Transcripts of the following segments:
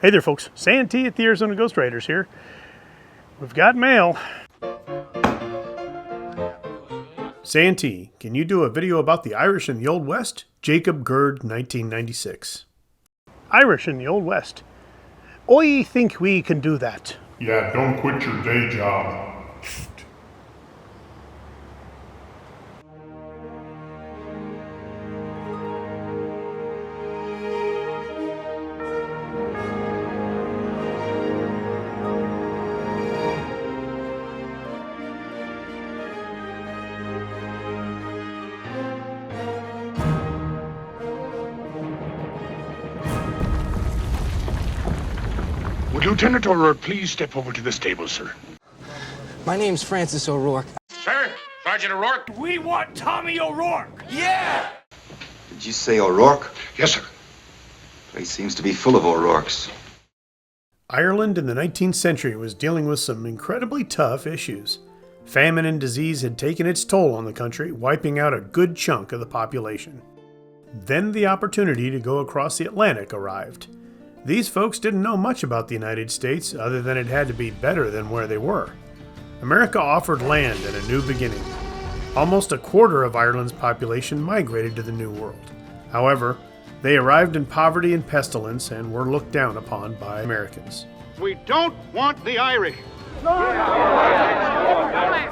Hey there folks, Santee at the Arizona Ghost Raiders here. We've got mail. Santee, can you do a video about the Irish in the Old West? Jacob Gerd, 1996. Irish in the Old West. I think we can do that. Yeah, don't quit your day job. Would Lieutenant O'Rourke please step over to the stable, sir? My name's Francis O'Rourke. Sir, Sergeant O'Rourke. We want Tommy O'Rourke! Yeah! Did you say O'Rourke? Yes, sir. Place seems to be full of O'Rourkes. Ireland in the 19th century was dealing with some incredibly tough issues. Famine and disease had taken its toll on the country, wiping out a good chunk of the population. Then the opportunity to go across the Atlantic arrived. These folks didn't know much about the United States other than it had to be better than where they were. America offered land and a new beginning. Almost a quarter of Ireland's population migrated to the New World. However, they arrived in poverty and pestilence and were looked down upon by Americans. We don't want the Irish.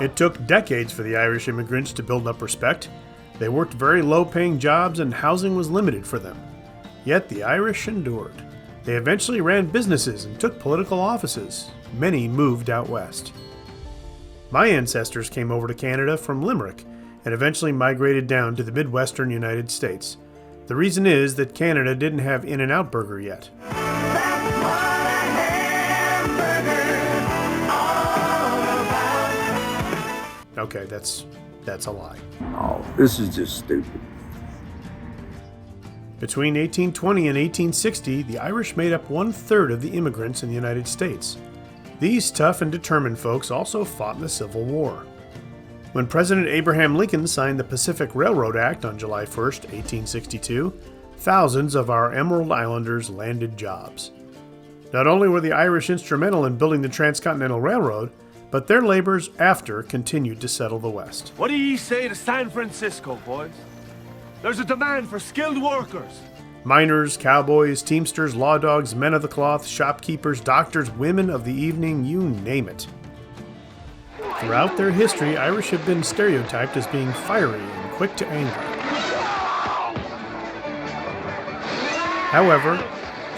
It took decades for the Irish immigrants to build up respect. They worked very low-paying jobs and housing was limited for them. Yet the Irish endured. They eventually ran businesses and took political offices. Many moved out west. My ancestors came over to Canada from Limerick and eventually migrated down to the Midwestern United States. The reason is that Canada didn't have In-N-Out Burger yet. Okay, that's a lie. Oh, this is just stupid. Between 1820 and 1860, the Irish made up 1/3 of the immigrants in the United States. These tough and determined folks also fought in the Civil War. When President Abraham Lincoln signed the Pacific Railroad Act on July 1st, 1862, thousands of our Emerald Islanders landed jobs. Not only were the Irish instrumental in building the Transcontinental Railroad, but their labors after continued to settle the West. What do ye say to San Francisco, boys? There's a demand for skilled workers. Miners, cowboys, teamsters, law dogs, men of the cloth, shopkeepers, doctors, women of the evening, you name it. Throughout their history, Irish have been stereotyped as being fiery and quick to anger. However,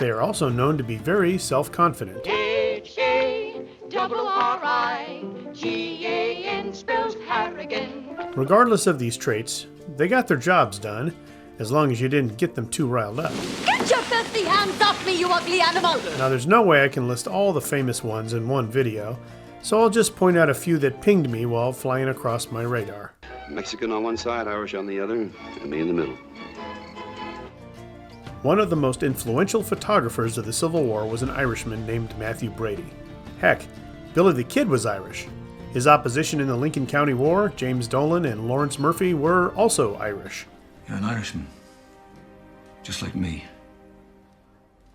they are also known to be very self-confident. H-A-R-R-I-G-A-N spells harrigan. Regardless of these traits, they got their jobs done, as long as you didn't get them too riled up. Get your filthy hands off me, you ugly animal! Now there's no way I can list all the famous ones in one video, so I'll just point out a few that pinged me while flying across my radar. Mexican on one side, Irish on the other, and me in the middle. One of the most influential photographers of the Civil War was an Irishman named Matthew Brady. Heck, Billy the Kid was Irish. His opposition in the Lincoln County War, James Dolan and Lawrence Murphy, were also Irish. You're an Irishman. Just like me.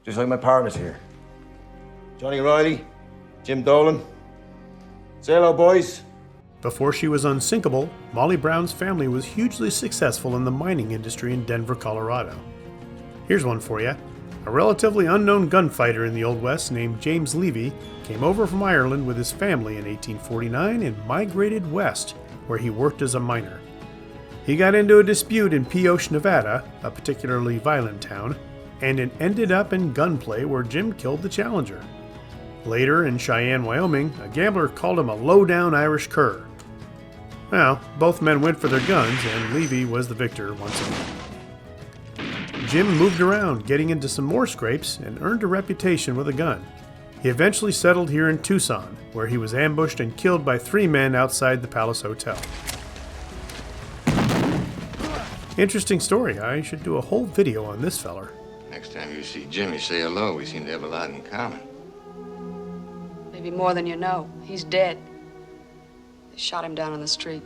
Just like my partners here. Johnny Riley, Jim Dolan. Say hello, boys. Before she was unsinkable, Molly Brown's family was hugely successful in the mining industry in Denver, Colorado. Here's one for you. A relatively unknown gunfighter in the Old West named James Levy came over from Ireland with his family in 1849 and migrated west, where he worked as a miner. He got into a dispute in Pioche, Nevada, a particularly violent town, and it ended up in gunplay where Jim killed the challenger. Later, in Cheyenne, Wyoming, a gambler called him a low-down Irish cur. Well, both men went for their guns, and Levy was the victor once again. Jim moved around, getting into some more scrapes, and earned a reputation with a gun. He eventually settled here in Tucson, where he was ambushed and killed by 3 men outside the Palace Hotel. Interesting story. I should do a whole video on this feller. Next time you see Jimmy, say hello. We seem to have a lot in common. Maybe more than you know. He's dead. They shot him down on the street.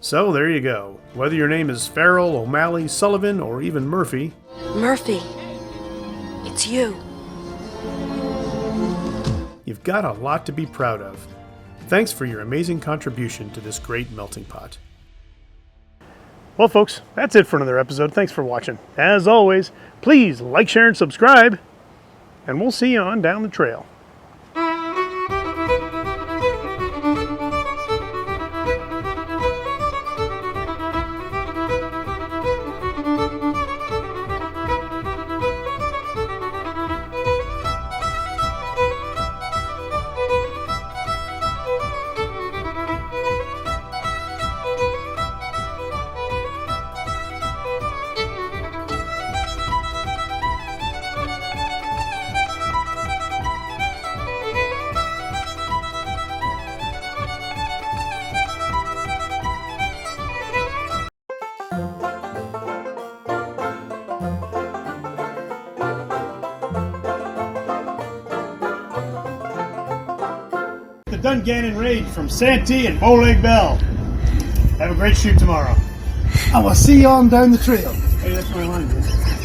So there you go. Whether your name is Farrell, O'Malley, Sullivan, or even Murphy. Murphy, it's you. You've got a lot to be proud of. Thanks for your amazing contribution to this great melting pot. Well, folks, that's it for another episode. Thanks for watching. As always, please like, share, and subscribe, and we'll see you on down the trail. Dungannon Rage from Santee and Bowleg Bell. Have a great shoot tomorrow. I will see you on down the trail. Hey, that's my line, dude.